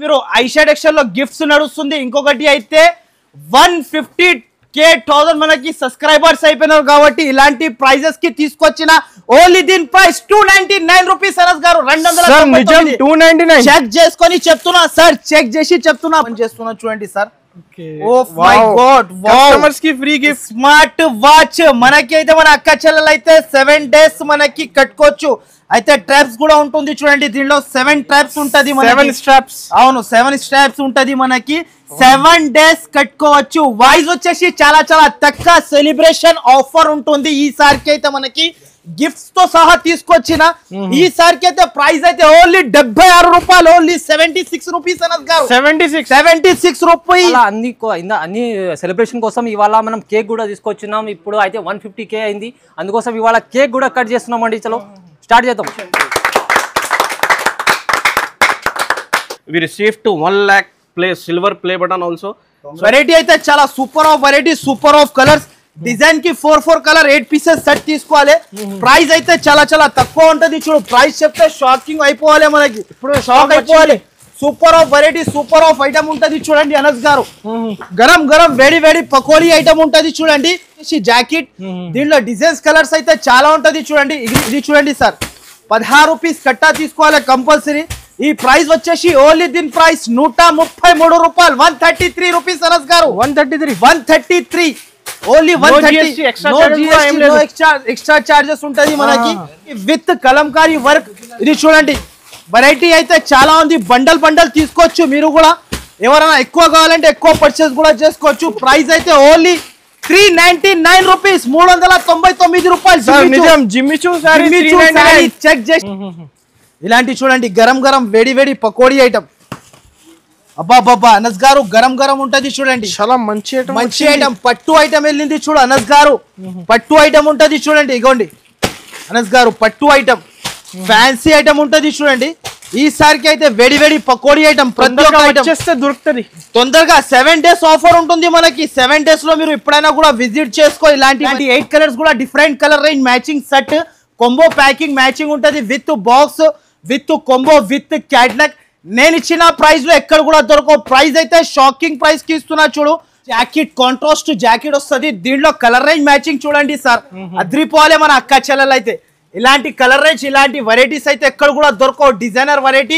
మీరు ఐషా టెక్స్టైల్ లో గిఫ్ట్స్ నడుస్తుంది. ఇంకొకటి అయితే 150,000 మనకి సబ్స్క్రైబర్స్ అయిపోయినారు కాబట్టి ఇలాంటి ప్రైజెస్ కి తీసుకొచ్చిన ఓన్లీ దీని ప్రైస్ 299 రూపీస్. అనస్ గారు 299 చెక్ చేసుకొని చెప్తున్నా సార్, చెక్ చేసి చెప్తున్నా చేస్తున్నా చూడండి సార్. మై గాడ్, కస్టమర్స్ కి ఫ్రీ గిఫ్ట్ స్మార్ట్ వాచ్ మనకి అయితే మన అక్క చెల్లెలు అయితే 7 days మనకి కట్టుకోవచ్చు. అయితే ట్రాప్స్ కూడా ఉంటుంది చూడండి, దీనిలో 7 ట్రాప్స్ ఉంటది, 7 స్ట్రాప్స్. అవును 7 స్ట్రాప్స్ ఉంటది మనకి. 7 days కట్టుకోవచ్చు. వాయిస్ వచ్చేసి చాలా చాలా తక్కువ సెలబ్రేషన్ ఆఫర్ ఉంటుంది ఈసారికి అయితే మనకి గిఫ్ట్స్ తో సహా తీసుకొచ్చిన. ఈసారికి అయితే ప్రైస్ అయితే ఓన్లీ 76 రూపాయలు, ఓన్లీ 76 రూపీస్. అనస్ గారు 76 రూపాయలు. అన్ని సెలబ్రేషన్ కోసం ఇవాళ మనం కేక్ కూడా తీసుకొచ్చినాం. ఇప్పుడు అయితే 150K అయింది, అందుకోసం ఇవాళ కేక్ కూడా కట్ చేస్తున్నాం అండి. చలో స్టార్ట్ చేద్దాం. We received 1 lakh silver play button also. Variety అయితే చాలా super of variety, super of colours. Design కి 4 కలర్ 8 పీసెస్ సెట్ తీసుకోవాలి. ప్రైస్ అయితే చాలా చాలా తక్కువ ఉంటది. చూడు ప్రైస్ చెప్తే షాకింగ్ అయిపోవాలి, మనకి ఇప్పుడు షాక్ అయిపోవాలి. Super of variety, super of item ఉంటది చూడండి. అనస్ గారు గరం గరం వేడి వేడి పకోడీ ఐటమ్ ఉంటది చూడండి. జాకెట్ దీంట్లో డిజైన్స్ కలర్స్ అయితే చాలా ఉంటది చూడండి. ఇది చూడండి సార్, 16 రూపీస్ కట్టా తీసుకోవాలి కంపల్సరీ. ఈ ప్రైస్ వచ్చేసి ఓన్లీ దీని ప్రైస్ 133 రూపాయలు, 133 రూపీస్. అనస్ గారు 133 ఓన్లీ 130. ఎక్స్ట్రా చార్జెస్ ఉంటది మనకి విత్ కలంకారీ వర్క్. ఇది చూడండి వెరైటీ అయితే చాలా ఉంది. బండల్ బండల్ తీసుకోవచ్చు మీరు కూడా. ఎవరైనా ఎక్కువ కావాలంటే ఎక్కువ పర్చేస్ కూడా చేసుకోవచ్చు. ప్రైస్ అయితే ఓన్లీ 399 రూపీస్, 399 రూపాయలు. చెక్ చేసి ఇలాంటి చూడండి గరం గరం వేడి వేడి పకోడీ ఐటమ్. అబ్బాబ్బా అనస్ గారు గరం గరం ఉంటది చూడండి, చాలా మంచి ఐటమ్. పట్టు ఐటమ్ వెళ్ళింది చూడు అనస్ గారు, పట్టు ఐటమ్ ఉంటది చూడండి. ఇగోండి అనస్ గారు పట్టు ఐటమ్, ఫ్యాన్సీ ఐటమ్ ఉంటది చూడండి. ఈసారికి అయితే వేడి వేడి పకోడీ ఐటమ్ ప్రతి ఒక్క ఐటమ్ దొరుకుతుంది తొందరగా. 7 days ఆఫర్ ఉంటుంది మనకి. 7 days లో మీరు ఎప్పుడైనా కూడా విజిట్ చేసుకో. ఇలాంటి 8 కలర్స్ కూడా different colour range matching set, combo packing matching ఉంటది with box, with combo, with catalogue. నేను ఇచ్చిన ప్రైస్ లో ఎక్కడ కూడా దొరకవు. ప్రైస్ అయితే షాకింగ్ ప్రైస్ కి ఇస్తున్నా చూడు. జాకెట్ కాంట్రాస్ట్ జాకెట్ వస్తుంది, దీంట్లో కలర్ రేంజ్ మ్యాచింగ్ చూడండి సార్. అద్రిపోలే మన అక్క చెల్లెలు అయితే. ఇలాంటి కలర్ రేంజ్, ఇలాంటి వెరైటీస్ అయితే ఎక్కడ కూడా దొరకవు. డిజైనర్ వెరైటీ,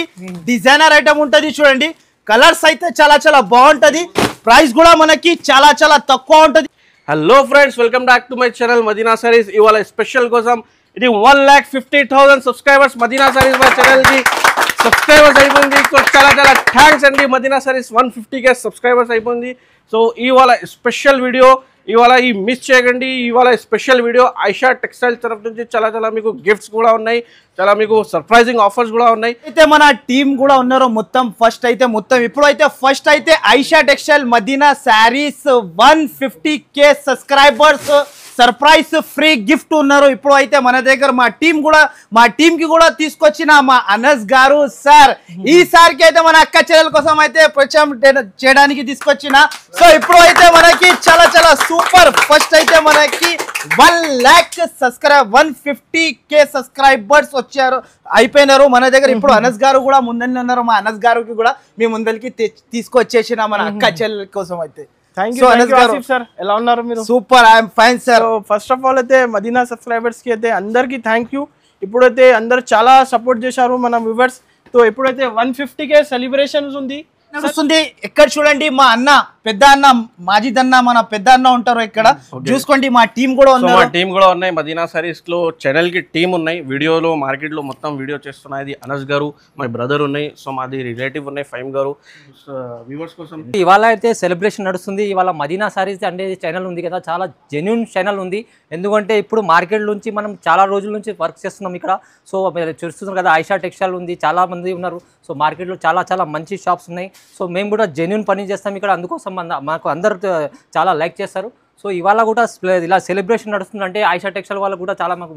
డిజైనర్ ఐటమ్ ఉంటది చూడండి. కలర్స్ అయితే చాలా చాలా బాగుంటది. ప్రైస్ కూడా మనకి చాలా చాలా తక్కువ ఉంటది. Hello friends, welcome back to my channel Madina Sarees. ఇవాళ స్పెషల్ కోసం ఇది 1,50,000 సబ్స్క్రైబర్స్ మదీనా సారీస్ మా ఛానల్ కి సబ్స్క్రైబర్స్ అయిపోయింది. చాలా చాలా థ్యాంక్స్ అండి. మదీనా సారీస్ 150K సబ్స్క్రైబర్స్ అయిపోయింది. సో ఇవాళ స్పెషల్ వీడియో, ఇవాళ ఈ మిస్ చేయకండి. ఇవాళ స్పెషల్ వీడియో ఐషా టెక్స్టైల్ తరఫు నుంచి చాలా చాలా మీకు గిఫ్ట్స్ కూడా ఉన్నాయి, చాలా మీకు సర్ప్రైజింగ్ ఆఫర్స్ కూడా ఉన్నాయి. అయితే మన టీం కూడా ఉన్నారు మొత్తం. ఇప్పుడైతే ఫస్ట్ అయితే Aisha textile Madina Sarees 150K subscribers surprise free gift ఉన్నారు. ఇప్పుడు అయితే మన దగ్గర మా టీం కి కూడా తీసుకొచ్చిన మా అనస్ గారు సార్. ఈసారికి అయితే మన అక్క చెల్లెల కోసం అయితే పరిచయం చేయడానికి తీసుకొచ్చిన. సో ఇప్పుడు అయితే మనకి చాలా చాలా సూపర్. ఫస్ట్ అయితే మనకి 1 lakh 150K సబ్స్క్రైబర్స్ వచ్చారు, అయిపోయినారు మన దగ్గర. ఇప్పుడు అనస్ గారు కూడా ముందరనే ఉన్నారు. మా అనస్ గారికి కూడా మీ ముందరికి తీసుకొచ్చేసిన మన అక్క చెల్లెల కోసం అయితే. ఎలా ఉన్నారు మీరు? Super, I'm fine sir. First of all అయితే మదీనా సబ్స్క్రైబర్స్ కి అయితే అందరికి థ్యాంక్ యూ. ఇప్పుడైతే అందరు చాలా సపోర్ట్ చేశారు మన వ్యూవర్స్. సో ఇప్పుడైతే 150K సెలబ్రేషన్స్ ఉంది. ఎక్కడ చూడండి మా అన్న, పెద్ద అన్న మాజిద్ అన్న, మన పెద్ద అన్న ఉంటారు ఇక్కడ. చూసుకోండి మా టీం కూడా ఉన్నాయి. మదీనా సారీస్ లో ఛానల్ కి టీం ఉన్నాయి. వీడియోలో మార్కెట్ లో మొత్తం వీడియో చేస్తున్నాయి. అనస్ గారు, మై బ్రదర్ ఉన్నాయి. సో మాది రిలేటివ్ ఉన్నాయి ఫైమ్ గారు. వ్యూవర్స్ కోసం ఇవాళ అయితే సెలబ్రేషన్ నడుస్తుంది. ఇవాళ మదీనా సారీస్ అంటే ఛానల్ ఉంది కదా, చాలా జెన్యూన్ ఛానల్ ఉంది. ఎందుకంటే ఇప్పుడు మార్కెట్ నుంచి మనం చాలా రోజుల నుంచి వర్క్ చేస్తున్నాం ఇక్కడ. సో చూస్తున్నారు కదా, ఐషా టెక్స్టైల్ ఉంది, చాలా మంది ఉన్నారు. సో మార్కెట్లో చాలా చాలా మంచి షాప్స్ ఉన్నాయి. సో మేము కూడా జెన్యూన్ పని చేస్తాం ఇక్కడ. అందుకోసం మాకు అందరు చాలా లైక్ చేస్తారు. సో ఇవాళ కూడా ఇలా సెలబ్రేషన్ నడుస్తుందంటే ఐషా టెక్స్టైల్ వాళ్ళు కూడా చాలా మాకు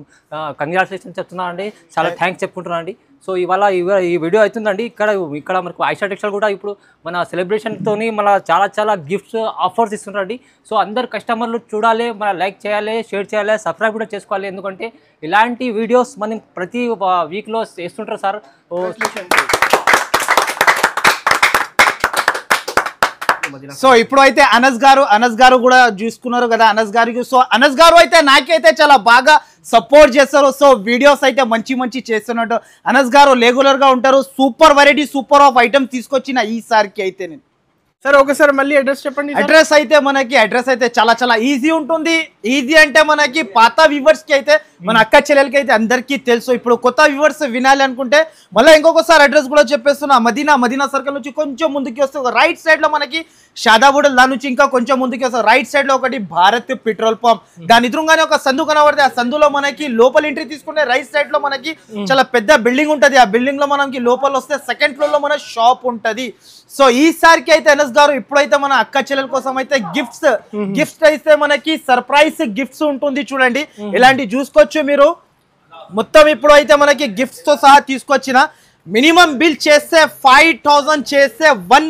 కంగ్రాచులేషన్ చెప్తున్నా అండి, చాలా థ్యాంక్స్ చెప్పుకుంటున్నా అండి. సో ఇవాళ ఈ వీడియో అవుతుందండి. ఇక్కడ మనకు ఐషా టెక్స్టైల్ కూడా ఇప్పుడు మన సెలబ్రేషన్తోని మన చాలా గిఫ్ట్స్ ఆఫర్స్ ఇస్తున్నారండి. సో అందరు కస్టమర్లు చూడాలి, మన లైక్ చేయాలి, షేర్ చేయాలి, సబ్స్క్రైబ్ కూడా చేసుకోవాలి. ఎందుకంటే ఇలాంటి వీడియోస్ మనం ప్రతి వీక్లో వేస్తుంటారు సార్. మదీనా. సో ఇప్పుడు అయితే అనస్ గారు కూడా చూసుకున్నారు కదా అనస్ గారికి. సో అనస్ గారు అయితే నాకైతే చాలా బాగా సపోర్ట్ చేస్తారు. సో వీడియోస్ అయితే మంచి చేస్తున్నట్టు అనస్ గారు రెగ్యులర్ గా ఉంటారు. Super variety super of item తీసుకొచ్చిన ఈసారికి అయితే నేను. సార్ ఒకసారి మళ్ళీ అడ్రస్ చెప్పండి. అడ్రస్ అయితే చాలా ఈజీ ఉంటుంది. ఈజీ అంటే మనకి పాత వ్యూవర్స్ కి అయితే మన అక్క చెల్లెలకి అయితే అందరికీ తెలుసు. ఇప్పుడు కొత్త వ్యూవర్స్ వినాలి అనుకుంటే మళ్ళీ ఇంకొకసారి అడ్రస్ కూడా చెప్పేస్తున్నా. మదీనా సర్కిల్ నుంచి కొంచెం ముందుకి వస్తే రైట్ సైడ్ లో మనకి షాదాబుడ్, దాని నుంచి ఇంకా కొంచెం ముందుకి వస్తే రైట్ సైడ్ లో ఒకటి భారత్ పెట్రోల్ పంప్, దాని ఎదురుగానే ఒక సందు కనబడితే ఆ సందులో మనకి లోపల ఎంట్రీ తీసుకుంటే రైట్ సైడ్ లో మనకి చాలా పెద్ద బిల్డింగ్ ఉంటది. ఆ బిల్డింగ్ లో మనకి లోపల వస్తే సెకండ్ ఫ్లోర్ లో మన షాప్ ఉంటది. సో ఈసారికి అయితే అనస్ గారు ఇప్పుడైతే మన అక్క చెల్లెల కోసం అయితే గిఫ్ట్స్ అయితే మనకి సర్ప్రైజ్ గిఫ్ట్స్ ఉంటుంది చూడండి. ఇలాంటి చూసుకోవచ్చు మీరు. మొత్తం ఇప్పుడు అయితే మనకి గిఫ్ట్స్ తో సహా తీసుకొచ్చిన మినిమం బిల్ చేస్తే 5000 చేస్తే వన్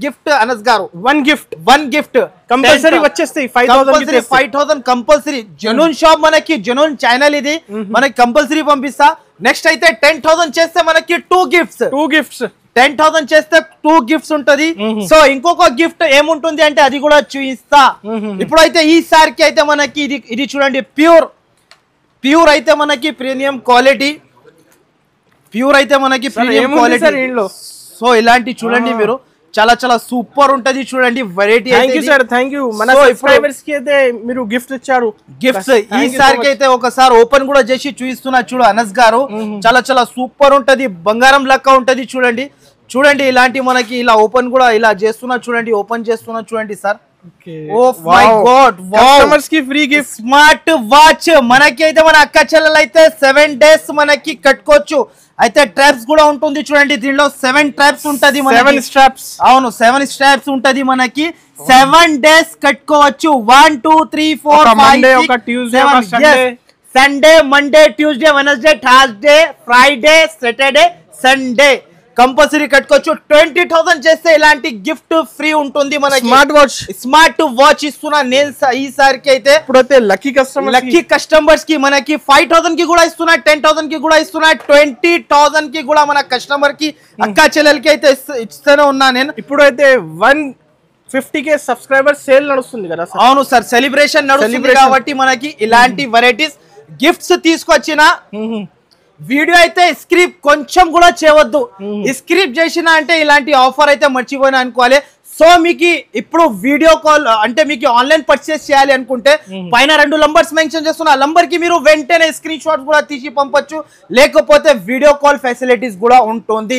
గిఫ్ట్ అనస్ గారు. వన్ గిఫ్ట్ కంపల్సరీ వచ్చేస్తాయి. 5000 కంపల్సరీ. జెన్యూన్ షాప్ మనకి జెన్యూన్ ఛానల్ ఇది, మనకి కంపల్సరీ పంపిస్తా. నెక్స్ట్ అయితే 10000 చేస్తే మనకి 2 గిఫ్ట్స్ 10,000 చేస్తే 2 గిఫ్ట్స్ ఉంటది. సో ఇంకొక గిఫ్ట్ ఏముంటుంది అంటే అది కూడా చూపిస్తా. ఇప్పుడైతే ఈసారికి అయితే మనకి ఇది చూడండి, ప్యూర్ అయితే మనకి ప్రీమియం క్వాలిటీ. సో ఇలాంటి చూడండి మీరు, చాలా సూపర్ ఉంటది చూడండి వెరైటీ. థ్యాంక్ యూ మన సబ్స్క్రైబర్స్ కి అయితే మీరు గిఫ్ట్ ఇచ్చారు. గిఫ్ట్స్ ఈసారికి అయితే ఒకసారి ఓపెన్ కూడా చేసి చూపిస్తున్నా చూడు అనస్ గారు. చాలా సూపర్ ఉంటది, బంగారం లెక్క ఉంటది చూడండి. ఇలాంటి మనకి ఇలా ఓపెన్ కూడా ఇలా చేస్తున్నా చూడండి, ఓపెన్ చేస్తున్నా చూడండి సార్. మై గాడ్, కస్టమర్స్ కి ఫ్రీ గిఫ్ట్ స్మార్ట్ వాచ్. మనకి అయితే మన అక్క చెల్లెలు అయితే 7 days మనకి కట్టుకోవచ్చు. అయితే ట్రాప్స్ కూడా ఉంటుంది చూడండి. దీనిలో 7 ట్రాప్స్ ఉంటది, 7 స్ట్రాప్స్. అవును 7 స్ట్రాప్స్ ఉంటది మనకి. 7 days కట్టుకోవచ్చు. 1 2 3 4 5 Sunday, Monday, Tuesday, Wednesday, Thursday, Friday, Saturday, Sunday compulsory కట్టుకోవచ్చు. 20,000 చేస్తే ఇలాంటి గిఫ్ట్ ఫ్రీ ఉంటుంది మనకి. స్మార్ట్ వాచ్ ఇస్తున్నా నేను ఈసారికి అయితే. ఇప్పుడైతే లక్కీ కస్టమర్స్ కి మనకి 5,000 కి కూడా ఇస్తున్నా, 10,000 కి కూడా ఇస్తున్నా, 20,000 కి కూడా మన కస్టమర్ కి అక్క చెల్లెలకి అయితే ఇస్తూనే ఉన్నా నేను. ఇప్పుడైతే 150K సబ్స్క్రైబర్ సేల్ నడుస్తుంది కదా. అవును సార్, సెలబ్రేషన్ నడుస్తుంది కాబట్టి మనకి ఇలాంటి వెరైటీస్ గిఫ్ట్స్ తీసుకొచ్చిన. వీడియో అయితే స్క్రిప్ట్ కొంచెం కూడా చేయవద్దు. స్క్రిప్ట్ చేసిన అంటే ఇలాంటి ఆఫర్ అయితే మర్చిపోయినా అనుకోవాలి. సో మీకు ఇప్పుడు వీడియో కాల్ అంటే మీకు ఆన్లైన్ పర్చేస్ చేయాలి అనుకుంటే పైన 2 నంబర్స్ మెన్షన్ చేస్తున్నా. ఆ నంబర్ కి మీరు వెంటనే స్క్రీన్ షాట్ కూడా తీసి పంపొచ్చు, లేకపోతే వీడియో కాల్ ఫెసిలిటీస్ కూడా ఉంటుంది.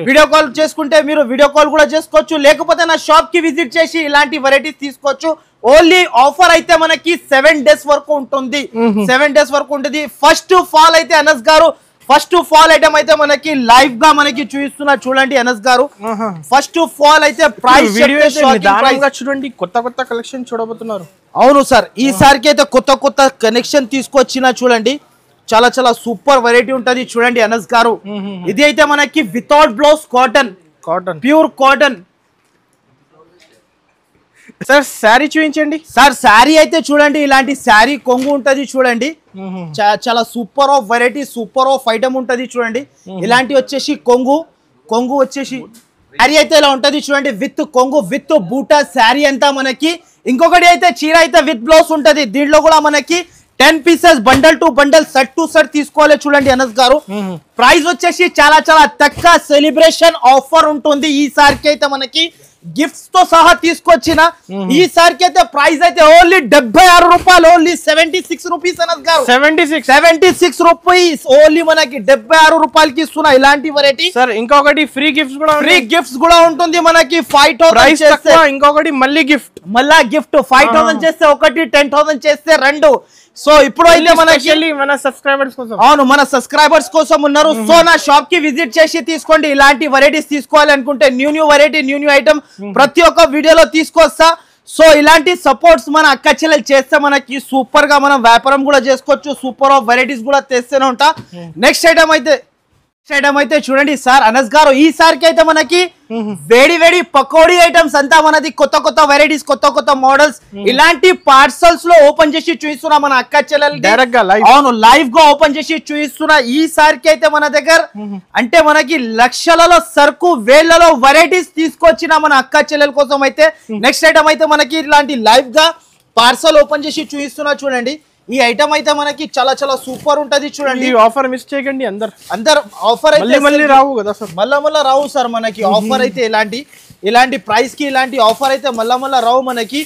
వీడియో కాల్ చేసుకుంటే మీరు వీడియో కాల్ కూడా చేసుకోవచ్చు, లేకపోతే నా షాప్ కి విజిట్ చేసి ఇలాంటి వెరైటీస్ తీసుకోవచ్చు. ఓన్లీ ఆఫర్ అయితే మనకి 7 days వరకు ఉంటుంది. 7 days వరకు ఉంటుంది. ఫస్ట్ ఫాల్ అయితే అనస్ గారు ఫస్ట్ ఫాల్ ఐటమ్ అయితే మనకి లైవ్ గా మనకి చూపిస్తున్నా చూడండి అనస్ గారు. ఫస్ట్ ఫాల్ అయితే ప్రైస్ చూడండి, కొత్త కలెక్షన్ చూడబోతున్నారు. అవును సార్, ఈసారికి అయితే కొత్త కనెక్షన్ తీసుకొచ్చిన చూడండి. చాలా సూపర్ వెరైటీ ఉంటది చూడండి అనస్ గారు. ఇది అయితే మనకి without blouse cotton, pure cotton. Sir sari చూపించండి సార్. శారీ అయితే చూడండి, ఇలాంటి శారీ కొంగు ఉంటది చూడండి. చాలా super of variety, super of item ఉంటది చూడండి. ఇలాంటి వచ్చేసి కొంగు వచ్చేసి శారీ అయితే ఇలా ఉంటది చూడండి, విత్ కొంగు విత్ బూటా శారీ అంతా మనకి. ఇంకొకటి అయితే చీర అయితే విత్ బ్లౌజ్ ఉంటది. దీంట్లో కూడా మనకి 10 pieces bundle to bundle, set to set తీసుకోవాలి చూడండి అనస్ గారు. ప్రైస్ వచ్చేసి చాలా తక్కువ సెలబ్రేషన్ ఆఫర్ ఉంటుంది. ఈసారికి అయితే మనకి గిఫ్ట్స్ తో సహా తీసుకొచ్చిన. ఈసారికి అయితే ప్రైస్ అయితే ఓన్లీ 76 రూపాయలు, ఓన్లీ 76 రూపీస్ అనస్ గారు. 76 రూపీస్ ఓన్లీ మనకి 76 రూపాయలకి ఇస్తున్నా ఇలాంటి వెరైటీ. సార్ ఇంకొకటి ఫ్రీ గిఫ్ట్స్ కూడా ఉంటుంది మనకి. 5,000 చేస్తే ఇంకొకటి మళ్ళీ గిఫ్ట్ 5,000 చేస్తే ఒకటి, 10,000 చేస్తే 2. సో ఇప్పుడు అయితే మన సబ్స్క్రైబర్స్ కోసం, అవును మన సబ్స్క్రైబర్స్ కోసం ఉన్నారు. సో నా షాప్ కి విజిట్ చేసి తీసుకోండి. ఇలాంటి వెరైటీస్ తీసుకోవాలి అనుకుంటే న్యూ వెరైటీ న్యూ ఐటమ్ ప్రతి ఒక్క వీడియోలో తీసుకొస్తా. సో ఇలాంటి సపోర్ట్స్ మన అక్క చెల్లెలు చేస్తే మనకి సూపర్ గా మనం వ్యాపారం కూడా చేసుకోవచ్చు. సూపర్ ఆఫ్ వెరైటీస్ కూడా తెస్తూనే ఉంటా. నెక్స్ట్ ఐటమ్ అయితే ఐటమ్ అయితే చూడండి సార్ అనస్ గారు ఈసారికి అయితే మనకి వేడి వేడి పకోడీ ఐటమ్స్ అంతా మనది కొత్త కొత్త వెరైటీస్ కొత్త కొత్త మోడల్స్ ఇలాంటి పార్సల్స్ లో ఓపెన్ చేసి చూపిస్తున్నా మన అక్క చెల్లెలు డైరెక్ట్ గా లైవ్ అవును లైవ్ గా ఓపెన్ చేసి చూపిస్తున్నా ఈసారికి అయితే మన దగ్గర అంటే మనకి లక్షలలో సరుకు వేళ్లలో వెరైటీస్ తీసుకొచ్చిన మన అక్క చెల్లెల కోసం అయితే నెక్స్ట్ ఐటమ్ అయితే మనకి ఇలాంటి లైవ్ గా పార్సల్ ఓపెన్ చేసి చూపిస్తున్నా చూడండి ఈ ఐటమ్ అయితే మనకి చాలా చాలా సూపర్ ఉంటది చూడండి ఈ ఆఫర్ మిస్ చేయకండి అందరు ఆఫర్ అయితే మళ్ళీ రావు కదా సార్ మళ్ళా రావు సార్ మనకి ఆఫర్ అయితే ఇలాంటి ప్రైస్ కి ఇలాంటి ఆఫర్ అయితే మళ్ళా రావు మనకి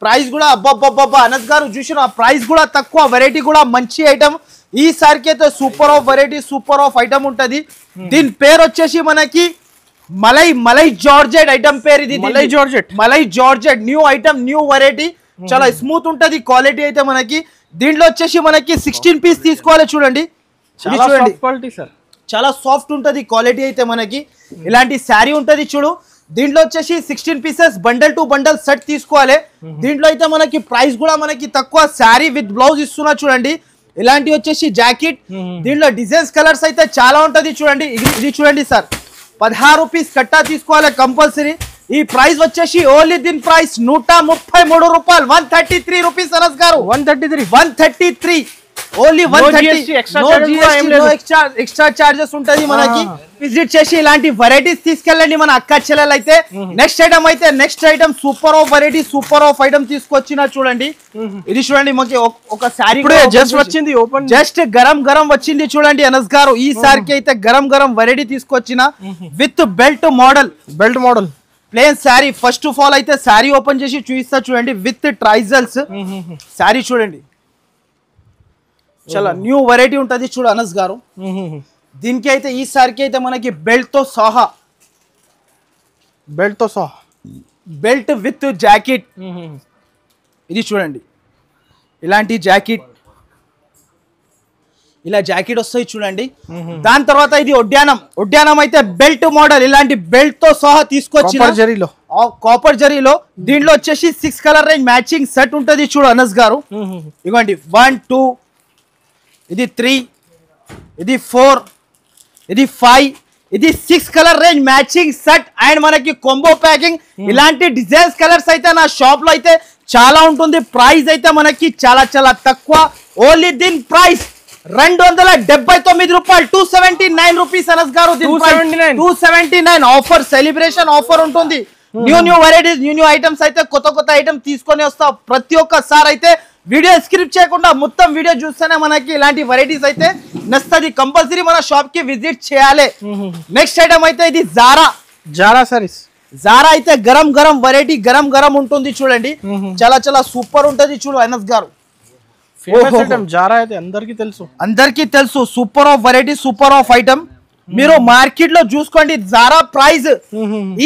ప్రైస్ కూడా అబ్బబ్బబ్బా అనస్ గారు చూసిన ప్రైస్ కూడా తక్కువ వెరైటీ కూడా మంచి ఐటమ్ ఈసారికి అయితే super of variety super of item ఉంటది దీని పేరు వచ్చేసి మనకి మలై జార్జెట్ ఐటమ్ పేరు ఇది malai georgette new item new variety చాలా స్మూత్ ఉంటది క్వాలిటీ అయితే మనకి దీంట్లో వచ్చేసి మనకి 16 పీస్ తీసుకోవాలి చూడండి క్వాలిటీ సార్ చాలా సాఫ్ట్ ఉంటది క్వాలిటీ అయితే మనకి ఇలాంటి శారీ ఉంటది చూడు దీంట్లో వచ్చేసి 16 pieces bundle to bundle set తీసుకోవాలి దీంట్లో అయితే మనకి ప్రైస్ కూడా మనకి తక్కువ శారీ విత్ బ్లౌజ్ ఇస్తున్నా చూడండి ఇలాంటి వచ్చేసి జాకెట్ దీంట్లో డిజైన్స్ కలర్స్ అయితే చాలా ఉంటది చూడండి ఇది చూడండి సార్ 16 రూపీస్ కట్టా తీసుకోవాలి కంపల్సరీ ఈ ప్రైస్ వచ్చేసి ఓన్లీ దీని ప్రైస్ 133 రూపాయలు 133 రూపీస్ అనస్ గారు 133 ఓన్లీ 130 ఎక్స్ట్రా చార్జెస్ ఉంటది మనకి విజిట్ చేసి ఇలాంటి వెరైటీస్ తీసుకెళ్ళండి మన అక్క చెల్లెలు అయితే next item super of variety super of item తీసుకొచ్చిన చూడండి ఇది చూడండి మనకి ఒక సారీ జస్ట్ వచ్చింది ఓపెన్ జస్ట్ గరం వచ్చింది చూడండి అనస్ గారు ఈ సారికి అయితే గరం వెరైటీ తీసుకొచ్చిన with belt model plain sari first of all అయితే శారీ ఓపెన్ చేసి చూపిస్తా చూడండి విత్ ట్రైజల్స్ శారీ చూడండి చాలా న్యూ వెరైటీ ఉంటది చూడు అనస్ గారు దీనికి అయితే ఈ సారికి అయితే మనకి బెల్ట్ తో సహా బెల్ట్ విత్ జాకెట్ ఇది చూడండి ఇలాంటి జాకెట్ ఇలా జాకెట్ వస్తాయి చూడండి దాని తర్వాత ఇది ఒడ్యానం అయితే బెల్ట్ మోడల్ ఇలాంటి బెల్ట్ తో సహా తీసుకొచ్చిన కాపర్ జరీలో దీంట్లో వచ్చేసి 6 కలర్ రేంజ్ మ్యాచింగ్ సెట్ ఉంటది చూడు అనస్ గారు ఇవ్వండి 1 2 ఇది 3 ఇది 4 ఇది 5 ఇది 6 colour range matching set and మనకి కొంబో ప్యాకింగ్ ఇలాంటి డిజైన్స్ కలర్స్ అయితే నా షాప్ లో అయితే చాలా ఉంటుంది ప్రైస్ అయితే మనకి చాలా తక్కువ ఓన్లీ దీని ప్రైస్ 279 రూపాయలు 279 రూపీస్ అనస్ గారు 279 ఆఫర్ సెలబ్రేషన్ ఆఫర్ ఉంటుంది న్యూ వెరైటీస్ న్యూ ఐటమ్స్ అయితే కొత్త ఐటమ్ తీసుకొని వస్తా ప్రతి ఒక్కసారి అయితే వీడియో స్క్రిప్ట్ చేయకుండా మొత్తం వీడియో చూస్తేనే మనకి ఇలాంటి వెరైటీస్ అయితే నచ్చది కంపల్సరీ మన షాప్ కి విజిట్ చేయాలి నెక్స్ట్ ఐటమ్ అయితే ఇది జారా సారీస్ జారా అయితే గరం వెరైటీ గరం ఉంటుంది చూడండి చాలా సూపర్ ఉంటది చూడు అనస్ గారు జారా అయితే అందరికీ తెలుసు super of variety super of item మీరు మార్కెట్ లో చూసుకోండి జారా ప్రైస్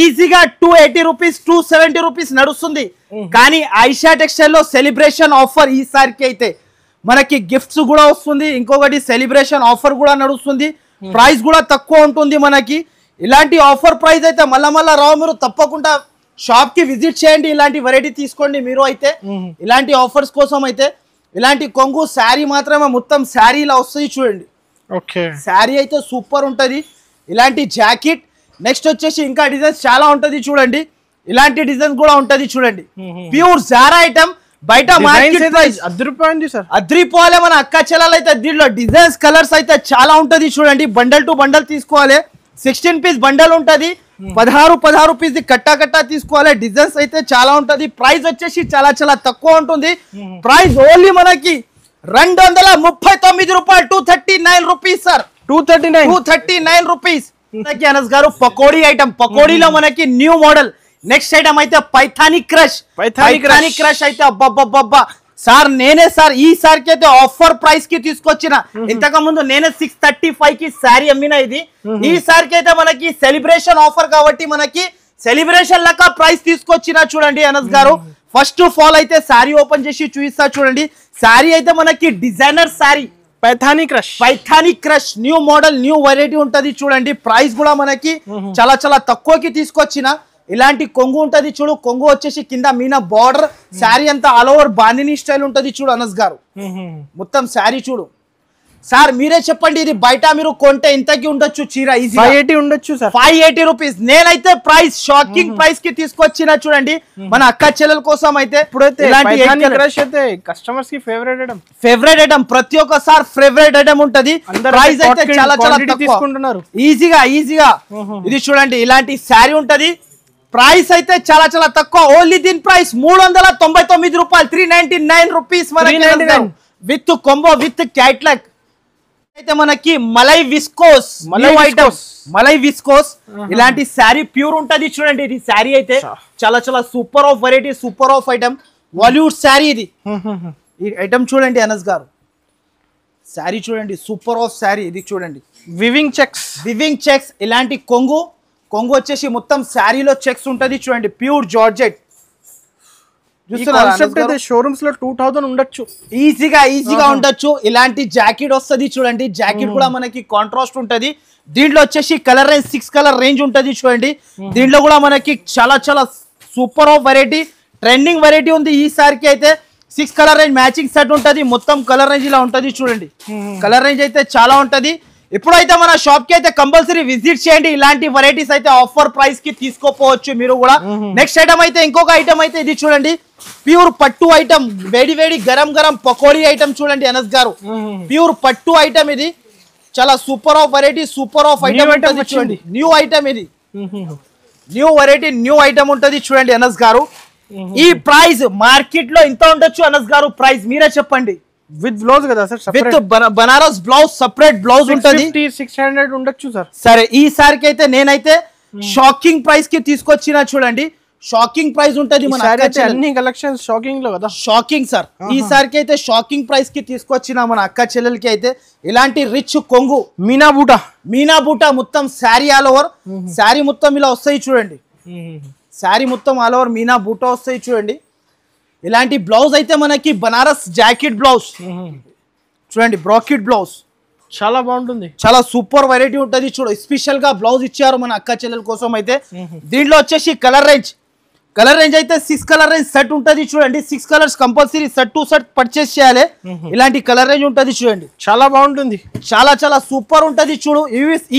ఈజీగా 280 రూపీస్ 270 రూపీస్ నడుస్తుంది కానీ ఐషా టెక్స్టైల్ లో సెలబ్రేషన్ ఆఫర్ ఈసారికి అయితే మనకి గిఫ్ట్స్ కూడా వస్తుంది ఇంకొకటి సెలబ్రేషన్ ఆఫర్ కూడా నడుస్తుంది ప్రైస్ కూడా తక్కువ ఉంటుంది మనకి ఇలాంటి ఆఫర్ ప్రైస్ అయితే మళ్ళా రావు మీరు తప్పకుండా షాప్ కి విజిట్ చేయండి ఇలాంటి వెరైటీ తీసుకోండి మీరు అయితే ఇలాంటి ఆఫర్స్ కోసం అయితే ఇలాంటి కొంగు శారీ మాత్రమే మొత్తం శారీ ఇలా వస్తుంది చూడండి శారీ అయితే సూపర్ ఉంటది ఇలాంటి జాకెట్ నెక్స్ట్ వచ్చేసి ఇంకా డిజైన్స్ చాలా ఉంటది చూడండి ఇలాంటి డిజైన్ కూడా ఉంటది చూడండి ప్యూర్ జారా ఐటమ్ బయట మార్కెట్ ప్రైస్ అద్రిపోవాలి మన అక్క చెల్లెలు అయితే దీంట్లో డిజైన్స్ కలర్స్ అయితే చాలా ఉంటది చూడండి బండల్ టు బండల్ తీసుకోవాలి 16 పీస్ బండల్ ఉంటది 16 పీస్ కట్టా తీసుకోవాలి డిజైన్స్ అయితే చాలా ఉంటది ప్రైస్ వచ్చేసి చాలా తక్కువ ఉంటుంది ప్రైస్ ఓన్లీ మనకి 239 రూపాయలు 239 రూపీస్ సార్ 239 రూపీస్ అనస్ గారు పకోడీ ఐటమ్ పకోడీలో మనకి న్యూ మోడల్ నెక్స్ట్ ఐటమ్ అయితే పైథానీ క్రష్ అయితే అబ్బబ్బబ్బా సార్ నేనే సార్ ఈ సారికి అయితే ఆఫర్ ప్రైస్ కి తీసుకొచ్చిన ఇంతకు ముందు నేనే 635 కి శారీ అమ్మిన ఇది ఈ సారికి అయితే మనకి సెలబ్రేషన్ ఆఫర్ కాబట్టి మనకి సెలబ్రేషన్ లెక్క ప్రైస్ తీసుకొచ్చిన చూడండి అనస్ గారు ఫస్ట్ ఆఫ్ ఆల్ అయితే శారీ ఓపెన్ చేసి చూపిస్తా చూడండి శారీ అయితే మనకి designer sari Paithani crush new model new variety ఉంటది చూడండి ప్రైస్ కూడా మనకి చాలా తక్కువకి తీసుకొచ్చిన ఇలాంటి కొంగు ఉంటది చూడు కొంగు వచ్చేసి కింద మీనా బార్డర్ శారీ అంతా ఆల్ ఓవర్ బాందిని స్టైల్ ఉంటది చూడు అనస్ గారు మొత్తం శారీ చూడు సార్ మీరే చెప్పండి, ఇది బయట మీరు కొంటే ఇంతకి ఉండొచ్చు చీర ఈజీ 580 ఉండొచ్చు సార్. 580 రూపీస్. నేనైతే ప్రైస్ షాకింగ్ ప్రైస్ కి తీసుకొచ్చిన చూడండి మన అక్క చెల్లెల కోసం అయితే. ఇప్పుడైతే క్రష్ అయితే కస్టమర్స్ కి ఫేవరెట్ ఐటమ్ ప్రతి ఒక్కసారి ఫేవరెట్ ఐటమ్ ఉంటది. ప్రైస్ అయితే చాలా చాలా తీసుకుంటున్నారు ఈజీగా. ఇది చూడండి ఇలాంటి శారీ ఉంటది. ప్రైస్ అయితే చాలా చాలా తక్కువ. ఓన్లీ దీని ప్రైస్ 399 రూపాయలు, 399 rupees with combo with catalogue. అయితే మనకి మలై విస్కోస్ ఇలాంటి శారీ ప్యూర్ ఉంటది చూడండి. ఇది శారీ అయితే చాలా చాలా super of variety, super of item, Bollywood sari ఇది. ఈ ఐటమ్ చూడండి అనస్ గారు, శారీ చూడండి సూపర్ ఆఫ్ శారీ. ఇది చూడండి వివింగ్ చెక్స్ ఇలాంటి కొంగు వచ్చేసి మొత్తం శారీలో చెక్స్ ఉంటది చూడండి. ప్యూర్ జార్జెట్ షోరూమ్స్ లో 2000 ఉండొచ్చు ఈజీగా ఉండొచ్చు. ఇలాంటి జాకెట్ వస్తుంది చూడండి. జాకెట్ కూడా మనకి కాంట్రాస్ట్ ఉంటది. దీంట్లో వచ్చేసి కలర్ రేంజ్ 6 కలర్ రేంజ్ ఉంటది చూడండి. దీంట్లో కూడా మనకి చాలా చాలా super of variety, trending variety ఉంది ఈసారికి అయితే. 6 కలర్ రేంజ్ మ్యాచింగ్ సెట్ ఉంటది. మొత్తం కలర్ రేంజ్ ఇలా ఉంటది చూడండి. కలర్ రేంజ్ అయితే చాలా ఉంటది. ఇప్పుడైతే మన షాప్ కి అయితే కంపల్సరీ విజిట్ చేయండి. ఇలాంటి వెరైటీస్ అయితే ఆఫర్ ప్రైస్ కి తీసుకోపోవచ్చు మీరు కూడా. నెక్స్ట్ ఐటమ్ అయితే ఇంకొక ఐటమ్ అయితే ఇది చూడండి, ప్యూర్ పట్టు ఐటమ్, వేడి గరం పకోడీ ఐటమ్ చూడండి అనస్ గారు. ప్యూర్ పట్టు ఐటమ్ ఇది, చాలా super of variety, super of item చూడండి. న్యూ ఐటమ్ ఇది, న్యూ వెరైటీ, న్యూ ఐటమ్ ఉంటది చూడండి అనస్ గారు. ఈ ప్రైస్ మార్కెట్ లో ఇంత ఉండొచ్చు అనస్ గారు, ప్రైస్ మీరే చెప్పండి. విత్ బ్లౌజ్ కదా sir, with Banaras blouse, separate blouse ఉంటది. 600 ఉండొచ్చు సార్. సరే ఈసారికి అయితే నేనైతే షాకింగ్ ప్రైస్ కి తీసుకొచ్చిన చూడండి. షాకింగ్ ప్రైస్ ఉంటది మన అన్ని కలెక్షన్స్ షాకింగ్ లో కదా. షాకింగ్ సార్, ఈసారికి అయితే షాకింగ్ ప్రైస్ కి తీసుకొచ్చిన మన అక్క చెల్లెలకి అయితే ఇలాంటి రిచ్ కొంగు మీనా బూటా మొత్తం శారీ ఆల్ ఓవర్, శారీ మొత్తం ఇలా వస్తాయి చూడండి. శారీ మొత్తం ఆల్ ఓవర్ మీనా బూటా వస్తాయి చూడండి. ఇలాంటి బ్లౌజ్ అయితే మనకి బనారస్ జాకెట్ బ్లౌజ్ చూడండి, బ్రాకెట్ బ్లౌజ్ చాలా బాగుంటుంది, చాలా సూపర్ వెరైటీ ఉంటది చూడు. స్పెషల్ గా బ్లౌజ్ ఇచ్చారు మన అక్క చెల్లెల కోసం అయితే. దీంట్లో వచ్చేసి కలర్ రేంజ్ అయితే 6 కలర్ రేంజ్ సెట్ ఉంటది చూడండి. 6 colours compulsory set to set purchase చేయాలి. ఇలాంటి కలర్ రేంజ్ ఉంటది చూడండి, చాలా బాగుంటుంది, చాలా సూపర్ ఉంటది చూడు.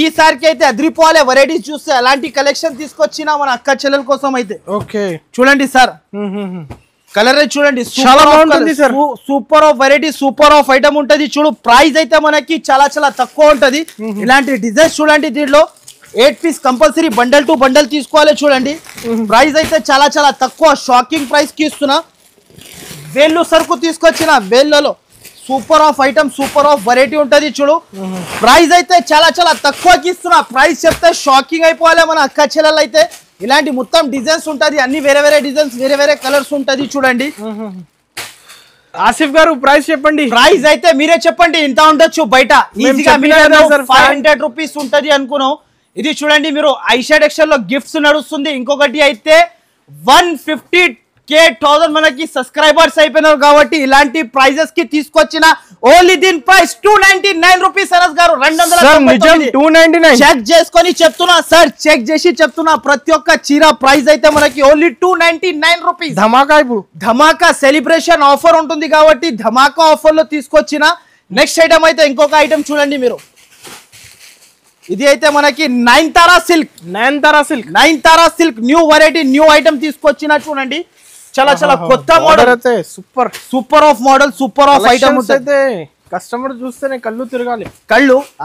ఈసారికి అయితే అద్రిపోలే వెరైటీస్ చూస్తే అలాంటి కలెక్షన్ తీసుకొచ్చిన మన అక్క చెల్లెల కోసం అయితే. ఓకే చూడండి సార్, కలర్ రేంజ్ చూడండి, చాలా బాగుంటుంది sir. Super of variety, super of item ఉంటది చూడు. ప్రైస్ అయితే మనకి చాలా తక్కువ ఉంటది. ఇలాంటి డిజైన్స్ చూడండి. దీంట్లో 8 piece compulsory bundle to bundle తీసుకోవాలి చూడండి. ప్రైస్ అయితే చాలా తక్కువ, షాకింగ్ ప్రైస్ కి ఇస్తున్నా. వేళ్ళు సరుకు తీసుకొచ్చిన, వేళ్ళలో super of item, super of variety ఉంటది చూడు. ప్రైస్ అయితే చాలా తక్కువకి ఇస్తున్నా. ప్రైస్ చెప్తే షాకింగ్ అయిపోవాలి మన అక్క చెల్లెలు అయితే. ఇలాంటి మొత్తం డిజైన్స్ ఉంటది, అన్ని వేరే డిజైన్స్, వేరే కలర్స్ ఉంటది చూడండి. ఆసిఫ్ గారు ప్రైస్ చెప్పండి. ప్రైస్ అయితే మీరే చెప్పండి, ఇంత ఉండొచ్చు బయట ఈజీగా 500 రూపీస్ ఉంటది అనుకున్నాం. ఇది చూడండి మీరు ఐషా టెక్స్టైల్ లో గిఫ్ట్స్ నడుస్తుంది. ఇంకొకటి అయితే 150,000 మనకి సబ్స్క్రైబర్స్ అయిపోయినారు కాబట్టి ఇలాంటి ప్రైజెస్ కి తీసుకొచ్చిన ఓన్లీ దీని ప్రైస్ 299 రూపీస్. అనస్ గారు 299 చెక్ చేసుకొని చెప్తున్నా సార్, చెక్ చేసి చెప్తున్నా. ప్రతి ఒక్క చీర ప్రైస్ అయితే మనకి ఓన్లీ 299 రూపీస్. ధమాకా సెలబ్రేషన్ ఆఫర్ ఉంటుంది కాబట్టి ధమాకా ఆఫర్ లో తీసుకొచ్చిన. నెక్స్ట్ ఐటమ్ అయితే ఇంకొక ఐటమ్ చూడండి మీరు. ఇది అయితే మనకి Nayanthara silk new variety, new item తీసుకొచ్చిన చూడండి. చాలా కొత్త model, super of model, super of item అయితే కస్టమర్ చూస్తేనే కళ్ళు తిరగాలి.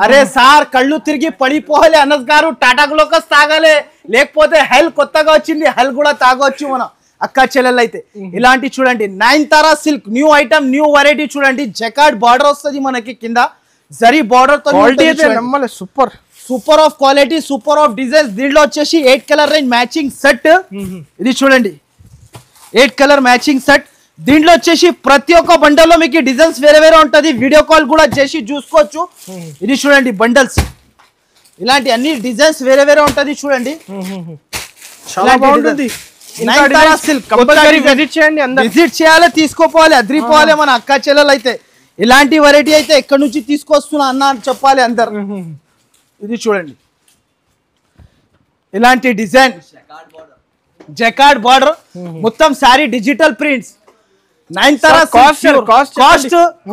అరే సార్, కళ్ళు తిరిగి పడిపోవాలి అనస్ గారు. టాటా గ్లూకోస్ తాగాలి, లేకపోతే హెల్ కొత్తగా వచ్చింది, హెల్ కూడా తాగొచ్చు మనం అక్క చెల్లెలు అయితే. ఇలాంటి చూడండి Nayanthara silk new item, new variety చూడండి. జకార్డ్ బార్డర్ వస్తుంది మనకి, కింద జరీ బార్డర్ తో super of quality, super of designs. దీంట్లో వచ్చేసి 8 కలర్ రేంజ్ మ్యాచింగ్ సెట్. ఇది చూడండి 8 కలర్ మ్యాచింగ్ సెట్. దీంట్లో వచ్చేసి ప్రతి ఒక్క బండల్లో మీకు డిజైన్స్ వేరే ఉంటది. వీడియో కాల్ కూడా చేసి చూసుకోవచ్చు. ఇది చూడండి బండల్స్, ఇలాంటి అన్ని డిజైన్స్ వేరే ఉంటది చూడండి. చాలా బాగుంటుంది. విజిట్ చేయాలి, తీసుకోపోవాలి, అద్రిపోవాలి మన అక్క చెల్లెలు అయితే. ఇలాంటి వెరైటీ అయితే ఎక్కడి నుంచి తీసుకొస్తున్నా అన్న అని చెప్పాలి అందరు. ఇది చూడండి ఇలాంటి డిజైన్, జకార్డ్ బార్డర్, మొత్తం sari digital prints. Nayanthara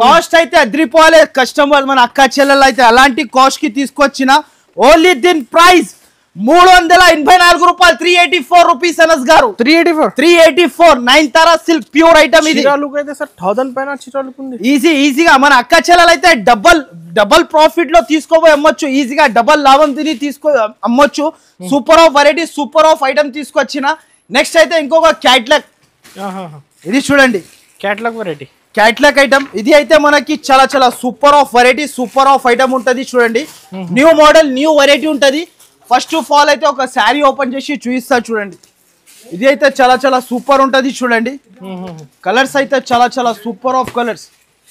cost అయితే అద్రిపోలే కస్టమర్ మన అక్క చెల్లెలు అయితే అలాంటి కాస్ట్ కి తీసుకొచ్చిన ఓన్లీ దీని ప్రైస్ 384 రూపాయలు 384 రూపీస్ అనస్ గారు 384 నయనతార సిల్క్ ప్యూర్ ఐటమ్ ఇది అయితే సార్ 1000 పైన చీరాలకు ఉంది ఈజీగా మన అక్క చెల్లెలు అయితే డబల్ ప్రాఫిట్ లో తీసుకోపోయి అమ్మొచ్చు ఈజీగా డబల్ లాభం తిని అమ్మొచ్చు super of variety super of item తీసుకొచ్చిన నెక్స్ట్ అయితే ఇంకొక క్యాట్లాగ్ ఇది చూడండి క్యాట్లాగ్ ఐటమ్ ఇది అయితే మనకి చాలా super of variety super of item ఉంటది చూడండి న్యూ మోడల్ న్యూ వెరైటీ ఉంటది ఫస్ట్ ఆఫ్ ఆల్ అయితే ఒక శారీ ఓపెన్ చేసి చూపిస్తా చూడండి ఇది అయితే చాలా సూపర్ ఉంటది చూడండి కలర్స్ అయితే చాలా సూపర్ ఆఫ్ కలర్స్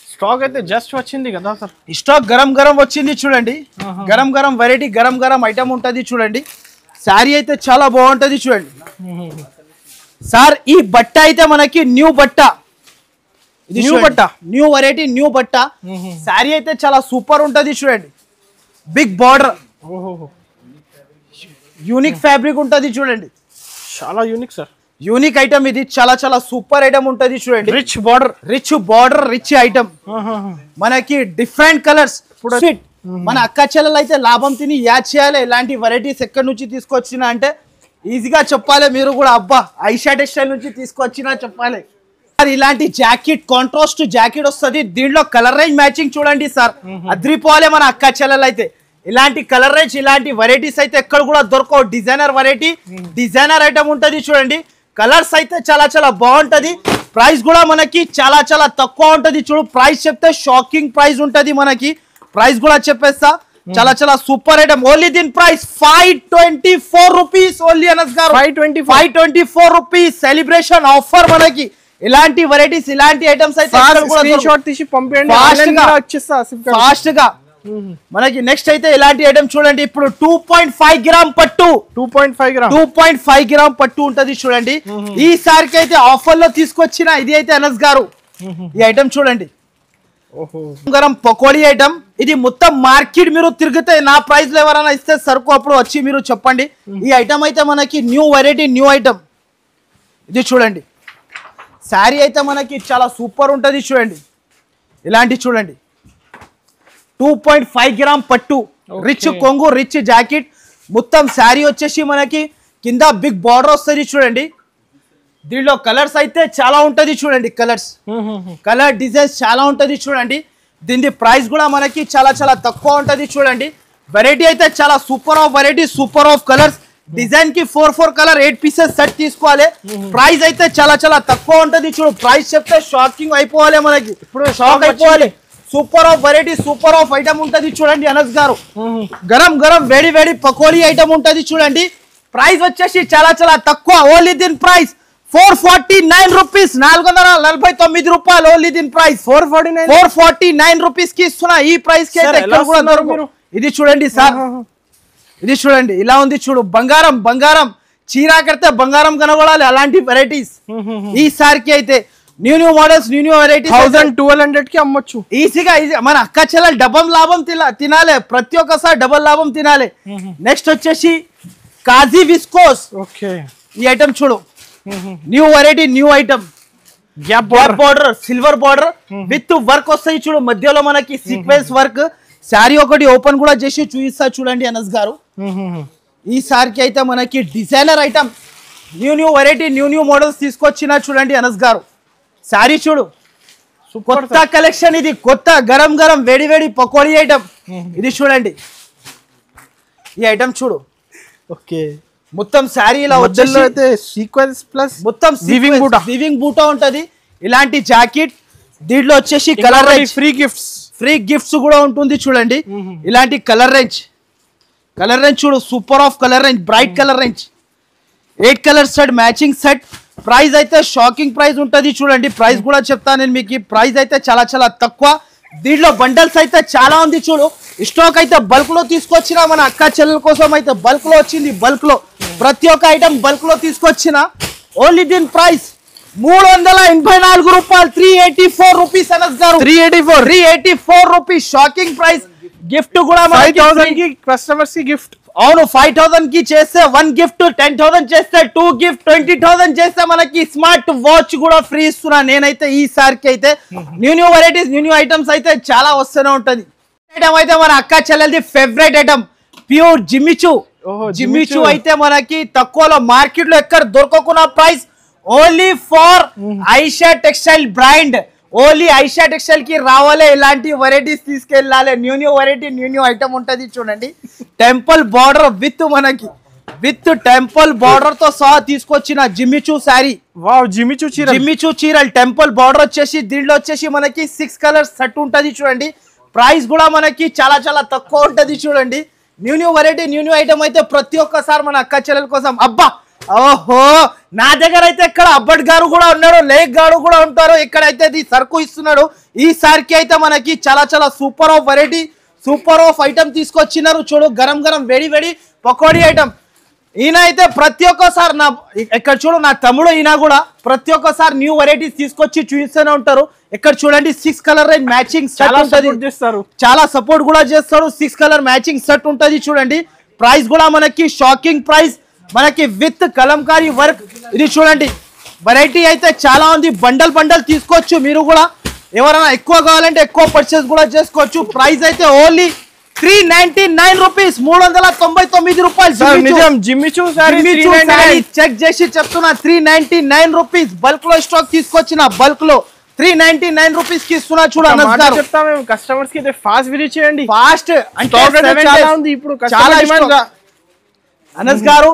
స్టాక్ అయితే జస్ట్ వచ్చింది కదా సార్ స్టాక్ గరం వచ్చింది చూడండి గరం వెరైటీ గరం ఐటమ్ ఉంటది చూడండి శారీ అయితే చాలా బాగుంటది చూడండి సార్ ఈ బట్ట అయితే మనకి న్యూ బట్ట న్యూ వెరైటీ న్యూ బట్ట శారీ అయితే చాలా సూపర్ ఉంటది చూడండి బిగ్ బార్డర్ యూనిక్ ఫ్యాబ్రిక్ ఉంటది చూడండి చాలా యూనిక్ సార్ యూనిక్ ఐటమ్ ఇది చాలా సూపర్ ఐటమ్ ఉంటది చూడండి రిచ్ బార్డర్ రిచ్ ఐటమ్ మనకి డిఫరెంట్ కలర్స్ మన అక్క చెల్లెలు అయితే లాభం తిని యాడ్ చేయాలి ఇలాంటి వెరైటీస్ ఎక్కడి నుంచి తీసుకొచ్చినా అంటే ఈజీగా చెప్పాలి మీరు కూడా అబ్బా ఐషా టెక్స్టైల్ నుంచి తీసుకొచ్చినా చెప్పాలి ఇలాంటి జాకెట్ కాంట్రాస్ట్ జాకెట్ వస్తుంది దీంట్లో కలర్ రేంజ్ మ్యాచింగ్ చూడండి సార్ అద్రిపోవాలి మన అక్క చెల్లెలు అయితే ఇలాంటి కలర్ రేంజ్ ఇలాంటి వెరైటీస్ అయితే ఎక్కడ కూడా దొరకవు డిజైనర్ వెరైటీ డిజైనర్ ఐటమ్ ఉంటది చూడండి కలర్స్ అయితే చాలా బాగుంటది ప్రైస్ కూడా మనకి చాలా తక్కువ ఉంటది చూడు ప్రైస్ చెప్తే షాకింగ్ ప్రైస్ ఉంటది మనకి ప్రైస్ కూడా చెప్పేస్తా చాలా సూపర్ ఐటమ్ ఓన్లీ దీని ప్రైస్ 524 రూపీస్ ఓన్లీ అనస్ గారు 524 రూపీస్ సెలబ్రేషన్ ఆఫర్ మనకి ఇలాంటి వెరైటీస్ ఇలాంటి ఐటమ్స్ అయితే స్క్రీన్ షాట్ తీసి పంపించండి ఫాస్ట్ గా మనకి నెక్స్ట్ అయితే ఇలాంటి ఐటమ్ చూడండి ఇప్పుడు 2.5 గ్రామ్ పట్టు 2.5 గ్రామ్ పట్టు ఉంటది చూడండి ఈసారికి అయితే ఆఫర్ లో తీసుకొచ్చిన ఇది అయితే అనస్ గారు ఈ ఐటమ్ చూడండి గరం పకోడీ ఐటమ్ ఇది మొత్తం మార్కెట్ మీరు తిరిగితే నా ప్రైస్ లో ఎవరైనా ఇస్తే సరుకు అప్పుడు వచ్చి మీరు చెప్పండి ఈ ఐటమ్ అయితే మనకి న్యూ వెరైటీ న్యూ ఐటమ్ ఇది చూడండి శారీ అయితే మనకి చాలా సూపర్ ఉంటది చూడండి ఇలాంటి చూడండి 2.5 గ్రామ్ పట్టు రిచ్ కొంగు రిచ్ జాకెట్ మొత్తం శారీ వచ్చేసి మనకి కింద బిగ్ బార్డర్ వస్తుంది చూడండి దీనిలో కలర్స్ అయితే చాలా ఉంటది చూడండి కలర్ డిజైన్స్ చాలా ఉంటది చూడండి దీని ప్రైస్ కూడా మనకి చాలా తక్కువ ఉంటది చూడండి వెరైటీ అయితే చాలా super of variety super of colours design కి 4 కలర్ 8 పీసెస్ సెట్ తీసుకోవాలి ప్రైస్ అయితే చాలా తక్కువ ఉంటది చూడు ప్రైస్ చెప్తే షాకింగ్ అయిపోవాలి మనకి ఇప్పుడు షాక్ అయిపోవాలి super of variety super of item ఉంటది చూడండి అనస్ గారు గరం వేడి పకోడీ ఐటమ్ ఉంటది చూడండి ప్రైస్ వచ్చేసి చాలా తక్కువ ఓన్లీ దీని ప్రైస్ 449 రూపీస్ 449 రూపాయలు ఓన్లీ దీని ప్రైస్ 449 రూపీస్ కి ఇస్తున్నా ఈ ప్రైస్ కి అయితే ఎక్కడ కూడా దొరకదు ఇది చూడండి సార్ ఇది చూడండి ఇలా ఉంది చూడు బంగారం చీరా కడితే బంగారం కనబడాలి అలాంటి వెరైటీస్ ఈసారికి అయితే న్యూ మోడల్స్ న్యూ వెరైటీస్ 1200 కి అమ్మొచ్చు ఈజీగా మన అక్క చెల్లెలు డబల్ లాభం తినాలి ప్రతి ఒక్కసారి డబల్ లాభం తినాలి నెక్స్ట్ వచ్చేసి కాజీ విస్కోస్ ఈ ఐటమ్ చూడు new variety new item gap border silver border with work వస్తాయి చూడు మధ్యలో మనకి సీక్వెన్స్ వర్క్ శారీ ఒకటి ఓపెన్ కూడా చేసి చూపిస్తా చూడండి అనస్ గారు ఈ సారికి అయితే మనకి designer item new variety new models తీసుకొచ్చిన చూడండి అనస్ గారు శారీ చూడు కొత్త కలెక్షన్ ఇది కొత్త గరం వేడి పకోడీ ఐటమ్ ఇది చూడండి ఈ ఐటమ్ చూడు మొత్తం శారీ ఇలా అయితే సీక్వెన్స్ ప్లస్ మొత్తం వీవింగ్ బూటా ఉంటది ఇలాంటి జాకెట్ దీంట్లో వచ్చేసి కలర్ రేంజ్ ఫ్రీ గిఫ్ట్స్ కూడా ఉంటుంది చూడండి ఇలాంటి కలర్ రేంజ్ చూడు super of colour range bright colour range 8 colour set matching set price అయితే షాకింగ్ ప్రైస్ ఉంటది చూడండి ప్రైస్ కూడా చెప్తాను నేను మీకు ప్రైస్ అయితే చాలా తక్కువ దీంట్లో బండల్స్ అయితే చాలా ఉంది చూడు స్టాక్ అయితే బల్క్ లో తీసుకొచ్చిన మన అక్క చెల్లెల కోసం అయితే బల్క్ లో వచ్చింది బల్క్ లో ప్రతి ఒక్క ఐటమ్ బల్క్ లో తీసుకొచ్చిన ఓన్లీ దీని ప్రైస్ 384 రూపాయలు 384 రూపీస్ అనస్ గారు 384 రూపీస్ షాకింగ్ ప్రైస్ గిఫ్ట్ కూడా 5000 కి కస్టమర్స్ కి గిఫ్ట్ అవును 5000 కి చేస్తే 1 గిఫ్ట్, 10,000 చేస్తే 2 గిఫ్ట్, 20,000 చేస్తే మనకి స్మార్ట్ వాచ్ కూడా ఫ్రీ ఇస్తున్నా నేనైతే ఈసారికి అయితే. న్యూ వెరైటీస్, న్యూ ఐటమ్స్ అయితే చాలా వస్తూనే ఉంటది. ఐటమ్ అయితే మన అక్క చెల్లెలది favourite item pure Jimmy Choo. Jimmy Choo అయితే మనకి తక్కువలో మార్కెట్ లో ఎక్కడ దొరకకున్న price only for Aisha textile brand. Only Aisha textile కి రావాలి, ఇలాంటి వెరైటీస్ తీసుకెళ్ళాలి. న్యూ వెరైటీ, న్యూ ఐటమ్ ఉంటది చూడండి. Temple border with temple border తో సహా తీసుకొచ్చిన జిమ్మిచూ శారీ. వావ్, జిమ్మిచూ చీరల్ టెంపుల్ బార్డర్ వచ్చేసి దీంట్లో వచ్చేసి మనకి 6 కలర్స్ సెట్ ఉంటది చూడండి. ప్రైస్ కూడా మనకి చాలా చాలా తక్కువ ఉంటది చూడండి. న్యూ వెరైటీ, న్యూ ఐటమ్ అయితే ప్రతి ఒక్కసారి మన అక్క చెల్లెల కోసం. అబ్బా ఓహో, నా దగ్గర అయితే ఇక్కడ అబ్బడ్ గారు కూడా ఉన్నాడు, లేక్ గారు కూడా ఉంటారు. ఇక్కడైతే సరుకు ఇస్తున్నాడు. ఈసారికి అయితే మనకి చాలా చాలా super of variety, super of item తీసుకొచ్చినారు చూడు. గరం గరం వేడి వేడి పకోడీ ఐటమ్. ఈయన అయితే ప్రతి ఒక్కసారి నా ఇక్కడ చూడు, నా తమ్ముడు ఈయన కూడా ప్రతి ఒక్కసారి న్యూ వెరైటీస్ తీసుకొచ్చి చూపిస్తూనే ఉంటారు. ఇక్కడ చూడండి 6 కలర్ రేంజ్ మ్యాచింగ్ సెట్ ఉంటది, చాలా సపోర్ట్ కూడా చేస్తారు. 6 కలర్ మ్యాచింగ్ సెట్ ఉంటది చూడండి. ప్రైస్ కూడా మనకి షాకింగ్ ప్రైస్, మనకి విత్ కలంకారీ వర్క్. ఇది చూడండి, వెరైటీ అయితే చాలా ఉంది. బండల్ తీసుకోవచ్చు. మీరు కూడా ఎవరైనా ఎక్కువ కావాలంటే ఎక్కువ పర్చేస్ కూడా చేసుకోవచ్చు. ప్రైస్ అయితే ఓన్లీ 399 రూపీస్, 399 రూపాయలు. జిమ్మిచూ చెక్ చేసి చెప్తున్నా, 399 రూపీస్. బల్క్ లో స్టాక్ తీసుకొచ్చిన, బల్క్ లో 399 రూపీస్ కి ఇస్తున్నా చూడు. అనస్ గారు చెప్తా, మేము కస్టమర్స్ కి అయితే ఫాస్ట్ విజిట్ చేయండి. ఫాస్ట్ అంటే చాలా ఉంది ఇప్పుడు, చాలా డిమాండ్. అనస్ గారు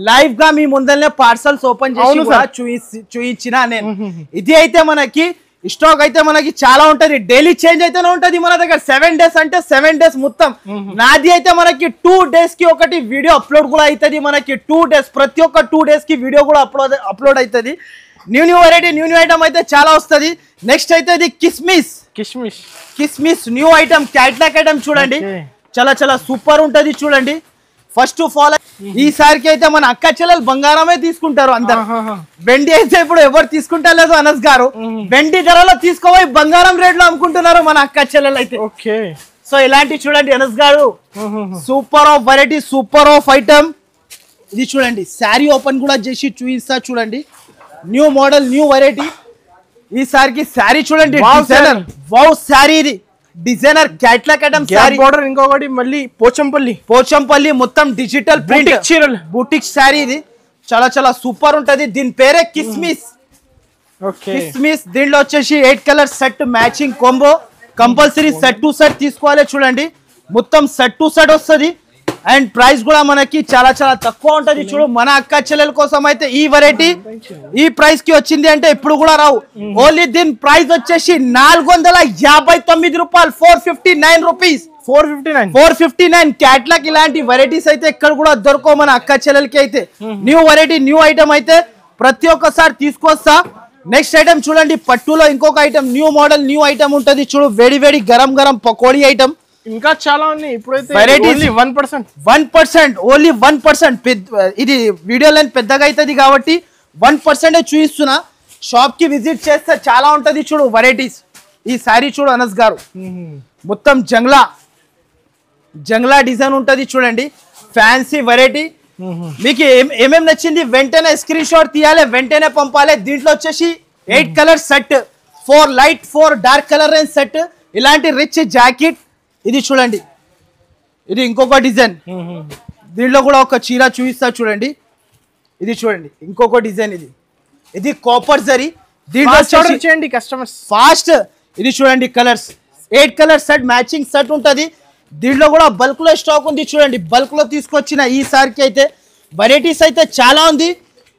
లైవ్ గా మీ ముందరనే పార్సల్స్ ఓపెన్ చేసి చూయించిన నేను. ఇది అయితే మనకి స్టాక్ అయితే మనకి చాలా ఉంటది, డైలీ చేంజ్ అయితేనే ఉంటది మన దగ్గర. 7 డేస్ అంటే 7 డేస్ మొత్తం. నాది అయితే మనకి 2 డేస్ కి ఒకటి వీడియో అప్లోడ్ కూడా అవుతుంది. మనకి 2 డేస్, ప్రతి ఒక్క 2 డేస్ కి వీడియో కూడా అప్లోడ్ అవుతుంది. న్యూ వెరైటీ, న్యూ ఐటమ్ అయితే చాలా వస్తుంది. నెక్స్ట్ అయితే ఇది కిస్మిస్ న్యూ ఐటమ్, క్యాట్లాక్ ఐటమ్ చూడండి. చాలా చాలా సూపర్ ఉంటది చూడండి. ఫస్ట్ ఆఫ్ ఆల్ ఈసారికి అయితే మన అక్క చెల్లెలు బంగారమే తీసుకుంటారు అందరు. వెండి అయితే ఇప్పుడు ఎవరు తీసుకుంటలేదు అనస్ గారు. వెండి ధరలో తీసుకోపోయి బంగారం రేట్ లో అమ్ముకుంటున్నారు మన అక్క చెల్లెలు అయితే. సో ఇలాంటి చూడండి అనస్ గారు, super of variety, super of item. ఇది చూడండి, శారీ ఓపెన్ కూడా చేసి చూపిస్తా చూడండి. New model, new variety. ఈసారికి శారీ చూడండి, వావ్ శారీ. ఇది డిజైనర్ క్యాట్లాక్ ఐటమ్ శారీ బోర్డర్. ఇంకొకటి మళ్ళీ పోచంపల్లి మొత్తం డిజిటల్ ప్రింట్ చీరలు, బూటిక్ శారీ. ఇది చాలా చాలా సూపర్ ఉంటది. దీని పేరే కిస్మిస్. దీంట్లో వచ్చేసి 8 colour set matching combo. Compulsory set to set తీసుకోవాలి చూడండి. మొత్తం సెట్ టు సెట్ వస్తుంది. అండ్ ప్రైస్ కూడా మనకి చాలా చాలా తక్కువ ఉంటది చూడు. మన అక్క చెల్లెల కోసం అయితే ఈ వెరైటీ ఈ ప్రైస్ కి వచ్చింది అంటే ఇప్పుడు కూడా రావు. ఓన్లీ దీని ప్రైస్ వచ్చేసి 459 రూపాయలు, 459 రూపీస్, 459 క్యాట్లాగ్. ఇలాంటి వెరైటీస్ అయితే ఎక్కడ కూడా దొరకవు మన అక్క చెల్లెలకి అయితే. న్యూ వెరైటీ, న్యూ ఐటమ్ అయితే ప్రతి ఒక్కసారి తీసుకొస్తా. నెక్స్ట్ ఐటమ్ చూడండి, పట్టులో ఇంకొక item, new model, new item ఉంటది చూడు. వేడి వేడి గరం గరం పకోడీ ఐటమ్. ఇంకా చాలా ఉన్నాయి. ఇప్పుడైతే 1%, ఓన్లీ 1%. ఇది వీడియో లైన్ పెద్దగా అవుతుంది కాబట్టి 1% చూపిస్తున్నా. షాప్ కి విజిట్ చేస్తే చాలా ఉంటది చూడు వెరైటీస్. ఈ శారీ చూడు అనస్ గారు, మొత్తం జంగ్లా డిజైన్ ఉంటది చూడండి. Fancy variety. మీకు ఏమేమి నచ్చింది వెంటనే స్క్రీన్ షాట్ తీయాలి, వెంటనే పంపాలి. దీంట్లో వచ్చేసి 8 colour set, 4 light 4 dark colour range set. ఇలాంటి రిచ్ జాకెట్. ఇది చూడండి, ఇది ఇంకొక డిజైన్. దీంట్లో కూడా ఒక చీర చూపిస్తా చూడండి. ఇది చూడండి ఇంకొక డిజైన్. ఇది కాపర్ జరీ. దీంట్లో చేయండి కస్టమర్స్ ఫాస్ట్. ఇది చూడండి colours, 8 colour set matching set ఉంటది. దీంట్లో కూడా బల్క్ లో స్టాక్ ఉంది చూడండి. బల్క్ లో తీసుకొచ్చిన ఈసారికి అయితే వెరైటీస్ అయితే చాలా ఉంది.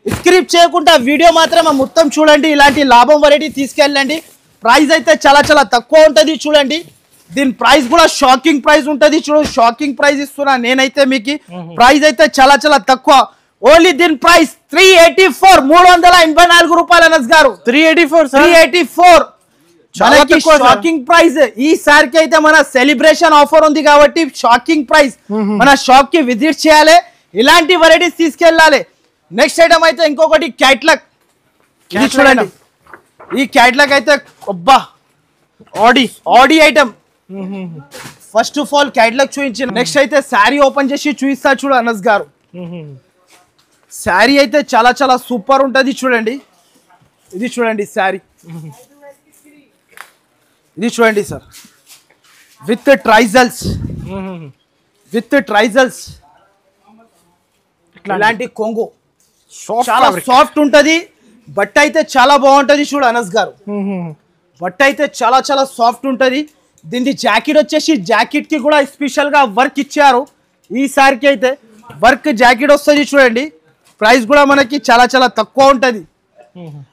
స్క్రిప్ట్ చేయకుండా వీడియో మాత్రం మొత్తం చూడండి. ఇలాంటి లాభం వెరైటీ తీసుకెళ్ళండి. ప్రైస్ అయితే చాలా చాలా తక్కువ ఉంటది చూడండి. దీని ప్రైస్ కూడా షాకింగ్ ప్రైస్ ఉంటది చూడు. షాకింగ్ ప్రైస్ ఇస్తున్నా నేనైతే మీకు. ప్రైస్ అయితే చాలా చాలా తక్కువ. ఓన్లీ దీని ప్రైస్ 384, 384 రూపాయలు అనస్ గారు. 384 షాకింగ్ ప్రైస్. ఈసారికి అయితే మన సెలబ్రేషన్ ఆఫర్ ఉంది కాబట్టి షాకింగ్ ప్రైస్. మన షాప్ కి విజిట్ చేయాలి, ఇలాంటి వెరైటీస్ తీసుకెళ్ళాలి. నెక్స్ట్ ఐటమ్ అయితే ఇంకొకటి క్యాట్లాగ్. ఇది చూడండి, ఈ క్యాట్లాగ్ అయితే అబ్బా ఆడి item. First of all catalogue చూపించిన నెక్స్ట్ అయితే శారీ ఓపెన్ చేసి చూపిస్తా చూడు అనస్ గారు. శారీ అయితే చాలా చాలా సూపర్ ఉంటుంది చూడండి. ఇది చూడండి శారీ, ఇది చూడండి సార్, విత్ ట్రైజల్స్, విత్ ట్రైజల్స్ ఇలాంటి కొంగు చాలా సాఫ్ట్ ఉంటది. బట్ట అయితే చాలా బాగుంటది చూడు అనస్ గారు. బట్ట అయితే చాలా చాలా సాఫ్ట్ ఉంటది. దీని జాకెట్ వచ్చేసి జాకెట్ కి కూడా స్పెషల్ గా వర్క్ ఇచ్చారు. ఈసారికి అయితే వర్క్ జాకెట్ వస్తుంది చూడండి. ప్రైస్ కూడా మనకి చాలా చాలా తక్కువ ఉంటది.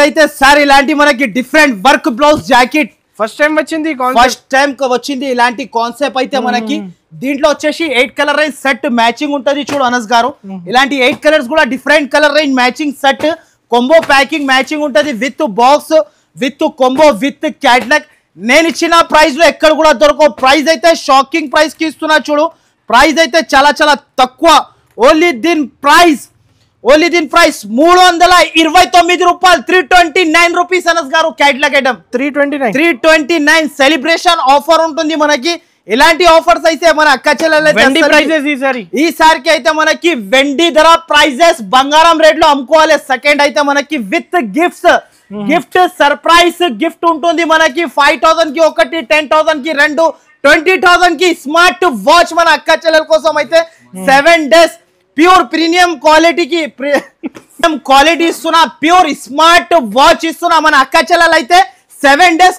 అయితే సార్ ఇలాంటి మనకి different work blouse jacket first time వచ్చింది, ఫస్ట్ టైం వచ్చింది ఇలాంటి కాన్సెప్ట్ అయితే మనకి. దీంట్లో వచ్చేసి 8 కలర్ రేంజ్ సెట్ మ్యాచింగ్ ఉంటది చూడు అనస్ గారు. ఇలాంటి 8 కలర్స్ కూడా different colour range matching set combo packing matching ఉంటది with box, with combo, with catalogue. నేను ఇచ్చిన ప్రైస్ లో ఎక్కడ కూడా దొరకవు. ప్రైస్ అయితే షాకింగ్ ప్రైస్ కి ఇస్తున్నా చూడు. ప్రైస్ అయితే చాలా చాలా తక్కువ. ఓన్లీ దీని ప్రైస్ 329 రూపాయలు, 329 రూపీస్ అనస్ గారు. క్యాటలాగ్ ఐటమ్ 329 సెలబ్రేషన్ ఆఫర్ ఉంటుంది మనకి. ఇలాంటి ఆఫర్స్ అయితే మన అక్క చెల్లెలు ఈసారికి అయితే మనకి వెండి ధర ప్రైజెస్ బంగారం రేట్ లో అమ్ముకోవాలి. సెకండ్ అయితే మనకి with gifts, gift surprise gift ఉంటుంది మనకి. 5000 కి ఒకటి, 10,000 కి 2, 20,000 కి స్మార్ట్ వాచ్ మన అక్క చెల్లెల కోసం అయితే 7 days ప్యూర్ ప్రీమియం క్వాలిటీకి క్వాలిటీ ఇస్తున్నా. ప్యూర్ స్మార్ట్ వాచ్ ఇస్తున్నా. మన అక్క చెల్లెలు అయితే 7 days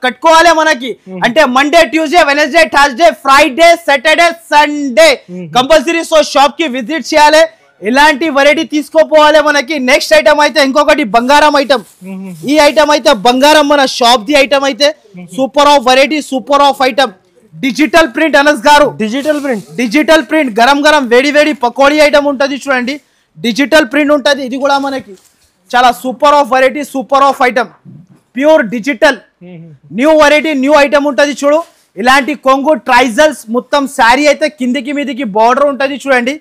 కట్టుకోవాలి మనకి. అంటే Monday, Tuesday, Wednesday, Thursday, Friday, Saturday, Sunday compulsory. So shop కి విజిట్ చేయాలి. ఇలాంటి వెరైటీ తీసుకోపోవాలి మనకి. నెక్స్ట్ ఐటమ్ అయితే ఇంకొకటి బంగారం ఐటమ్. ఈ ఐటమ్ అయితే బంగారం మన షాప్ ది ఐటమ్ అయితే super of variety, super of item. Digital print Anas గారు. డిజిటల్ ప్రింట్ గరం గరం వేడి వేడి పకోడీ ఐటమ్ ఉంటది చూడండి. డిజిటల్ ప్రింట్ ఉంటది. ఇది కూడా మనకి చాలా super of variety, super of item. Pure digital new variety, new item ఉంటది చూడు. ఇలాంటి కొంగు ట్రైజల్స్ మొత్తం శారీ అయితే కిందికి మీదికి బార్డర్ ఉంటది చూడండి.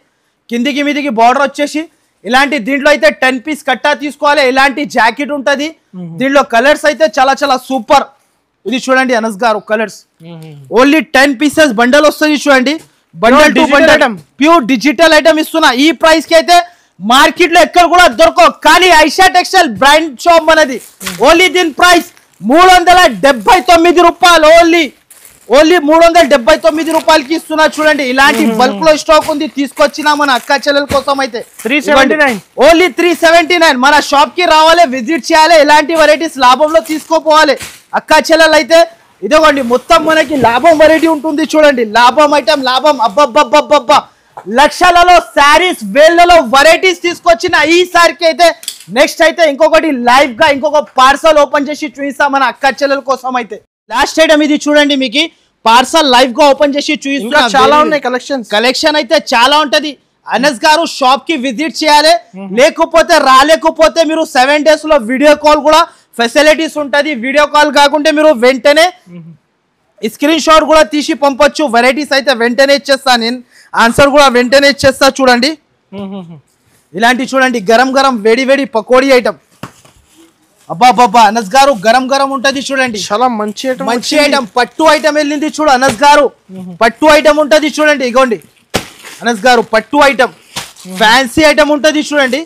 కిందికి మీదికి బార్డర్ వచ్చేసి ఇలాంటి దీంట్లో అయితే 10 పీస్ కట్టా తీసుకోవాలి. ఇలాంటి జాకెట్ ఉంటది. దీంట్లో కలర్స్ అయితే చాలా చాలా సూపర్. ఇది చూడండి అనస్ గారు కలర్స్. ఓన్లీ 10 పీసెస్ బండల్ వస్తుంది చూడండి. Bundle to bundle pure digital item ఇస్తున్నా. ఈ ప్రైస్ కి అయితే మార్కెట్ లో ఎక్కడ కూడా దొరకవు. కానీ ఐషా టెక్స్టైల్ బ్రాండ్ షాప్ మనది. ఓన్లీ దీని ప్రైస్ 379 రూపాయలు. ఓన్లీ 379 రూపాయలకి ఇస్తున్నా చూడండి. ఇలాంటి బల్క్ లో స్టాక్ ఉంది, తీసుకొచ్చిన మన అక్క చెల్లెల కోసం అయితే 379. ఓన్లీ 379. మన షాప్ కి రావాలి, విజిట్ చేయాలి. ఇలాంటి వెరైటీస్ లాభంలో తీసుకోపోవాలి అక్క చెల్లెలు అయితే. ఇదిగోండి మొత్తం మనకి లాభం వెరైటీ ఉంటుంది చూడండి. లాభం ఐటమ్, లాభం. అబ్బబ్బబ్బబ్బబ్బా, లక్షలలో శారీస్, వేళ్లలో వెరైటీస్ తీసుకొచ్చిన ఈసారికి అయితే. నెక్స్ట్ అయితే ఇంకొకటి లైవ్ గా ఇంకొక పార్సల్ ఓపెన్ చేసి చూపిస్తా మన అక్క చెల్లెల కోసం అయితే. లాస్ట్ ఐటమ్ ఇది చూడండి. మీకు పార్సల్ లైవ్ గా ఓపెన్ చేసి చూపిస్తున్నా. చాలా ఉన్నాయి కలెక్షన్ అయితే చాలా ఉంటది. అనస్ గారు షాప్ కి విజిట్ చేయాలి. లేకపోతే రాలేకపోతే మీరు 7 days లో వీడియో కాల్ కూడా ఫెసిలిటీస్ ఉంటది. వీడియో కాల్ కాకుంటే మీరు వెంటనే స్క్రీన్ షాట్ కూడా తీసి పంపొచ్చు. వెరైటీస్ అయితే వెంటనే ఇచ్చేస్తా, నేను ఆన్సర్ కూడా వెంటనే ఇచ్చేస్తా చూడండి. ఇలాంటి చూడండి గరం గరం వేడి వేడి పకోడీ ఐటమ్. అబ్బాబ్బా అనస్ గారు గరం గరం ఉంటది చూడండి. చాలా మంచి ఐటమ్. పట్టు ఐటమ్ వెళ్ళింది చూడు అనస్ గారు. పట్టు ఐటమ్ ఉంటది చూడండి. ఇగోండి అనస్ గారు పట్టు ఐటమ్, ఫ్యాన్సీ ఐటమ్ ఉంటది చూడండి.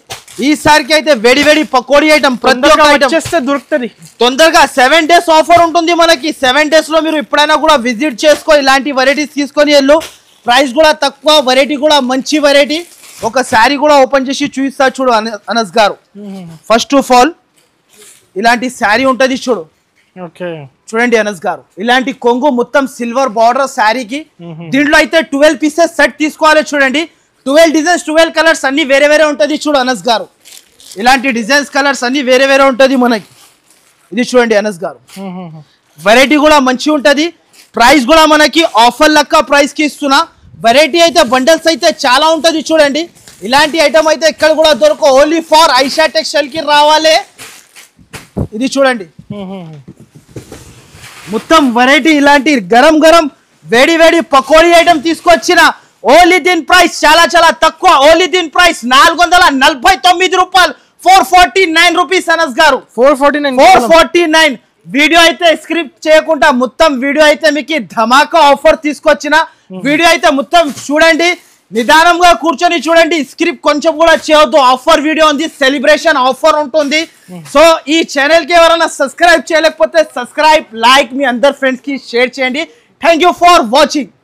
ఈసారికి అయితే వేడి వేడి పకోడీ ఐటమ్ ప్రతి ఒక్క ఐటమ్ దొరుకుతుంది తొందరగా. 7 days ఆఫర్ ఉంటుంది మనకి. 7 days లో మీరు ఎప్పుడైనా కూడా విజిట్ చేసుకో. ఇలాంటి వెరైటీస్ తీసుకొని వెళ్ళు. ప్రైస్ కూడా తక్కువ, వెరైటీ కూడా మంచి వెరైటీ. ఒక శారీ కూడా ఓపెన్ చేసి చూపిస్తా చూడు అనస్ గారు. ఫస్ట్ ఆఫ్ ఆల్ ఇలాంటి శారీ ఉంటది చూడు. చూడండి అనస్ గారు. ఇలాంటి కొంగు మొత్తం సిల్వర్ బార్డర్ శారీకి. దీంట్లో అయితే 12 పీసెస్ సెట్ తీసుకోవాలి చూడండి. 12 డిజైన్స్, 12 కలర్స్ అన్ని వేరే వేరే ఉంటది చూడు అనస్ గారు. ఇలాంటి డిజైన్స్ కలర్స్ అన్ని వేరే వేరే ఉంటది మనకి. ఇది చూడండి అనస్ గారు. వెరైటీ కూడా మంచి ఉంటది. ప్రైస్ కూడా మనకి ఆఫర్ లెక్క ప్రైస్ కి ఇస్తున్నా. వెరైటీ అయితే బండల్స్ అయితే చాలా ఉంటది చూడండి. ఇలాంటి ఐటమ్ అయితే ఎక్కడ కూడా దొరకవు. ఓన్లీ ఫర్ ఐషా టెక్స్టైల్ కి రావాలి. ఇది చూడండి మొత్తం వెరైటీ. ఇలాంటి గరం గరం వేడి వేడి పకోడీ ఐటమ్ తీసుకొచ్చిన. ఓన్లీ దీని ప్రైస్ చాలా చాలా తక్కువ. ఓన్లీ దీని ప్రైస్ 449 రూపాయలు. 449 రూపీస్ అనస్ గారు. 449 వీడియో అయితే స్క్రిప్ట్ చేయకుండా మొత్తం వీడియో అయితే మీకు ధమాకా ఆఫర్ తీసుకొచ్చిన వీడియో అయితే మొత్తం చూడండి నిదానంగా కూర్చొని చూడండి స్క్రిప్ట్ కొంచెం కూడా చేయొద్దు ఆఫర్ వీడియో ఉంది సెలబ్రేషన్ ఆఫర్ ఉంటుంది సో ఈ ఛానల్ కి ఎవరైనా సబ్స్క్రైబ్ చేయలేకపోతే సబ్స్క్రైబ్ లైక్ మీ అందరు ఫ్రెండ్స్ కి షేర్ చేయండి థ్యాంక్ యూ ఫర్ వాచింగ్